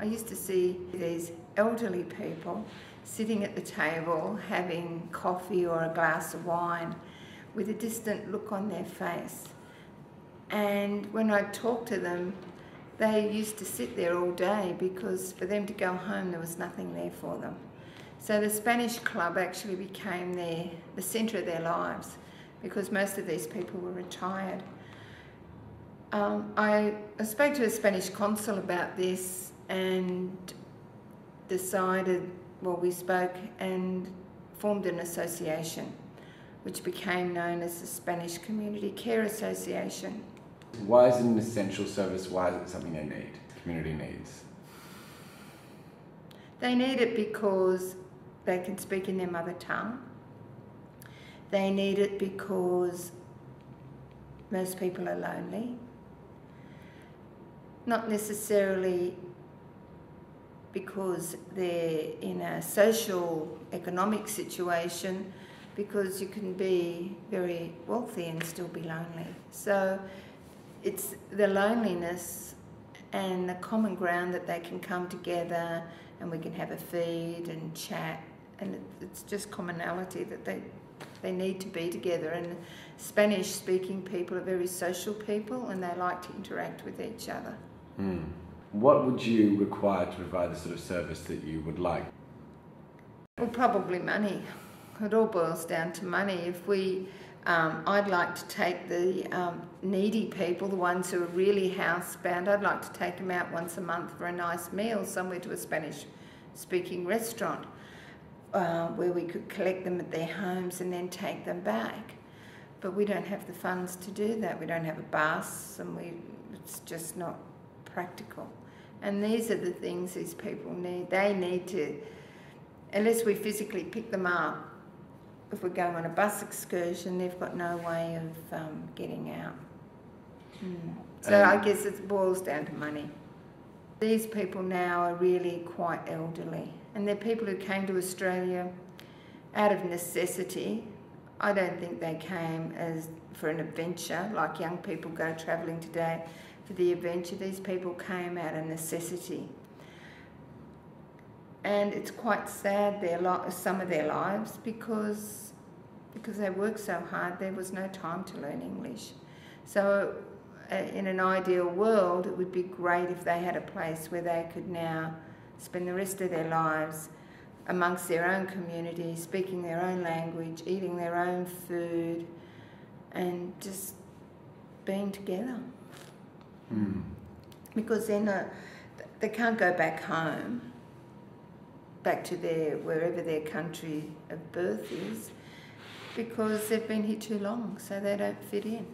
I used to see these elderly people sitting at the table having coffee or a glass of wine with a distant look on their face. And when I talked to them, they used to sit there all day because for them to go home there was nothing there for them. So the Spanish club actually became the centre of their lives because most of these people were retired. I spoke to a Spanish consul about this and decided, well, we spoke and formed an association which became known as the Spanish Community Care Association. Why is it an essential service? Why is it something they need, community needs? They need it because they can speak in their mother tongue. They need it because most people are lonely. Not necessarily because they're in a social, economic situation, because you can be very wealthy and still be lonely. So it's the loneliness and the common ground that they can come together and we can have a feed and chat, and it's just commonality that they need to be together. And Spanish-speaking people are very social people and they like to interact with each other. What would you require to provide the sort of service that you would like? Well, probably money. It all boils down to money. If I'd like to take the needy people, the ones who are really housebound, I'd like to take them out once a month for a nice meal somewhere to a Spanish-speaking restaurant where we could collect them at their homes and then take them back. But we don't have the funds to do that. We don't have a bus, and it's just not practical. And these are the things these people need. They need to, unless we physically pick them up, if we're going on a bus excursion, they've got no way of getting out. So I guess it boils down to money. These people now are really quite elderly, and they're people who came to Australia out of necessity. I don't think they came for an adventure like young people go travelling today for the adventure. These people came out of necessity. And it's quite sad, some of their lives, because they worked so hard, there was no time to learn English. So in an ideal world, it would be great if they had a place where they could now spend the rest of their lives amongst their own community, speaking their own language, eating their own food, and just being together. Because they can't go back home, back to wherever their country of birth is, because they've been here too long, so they don't fit in.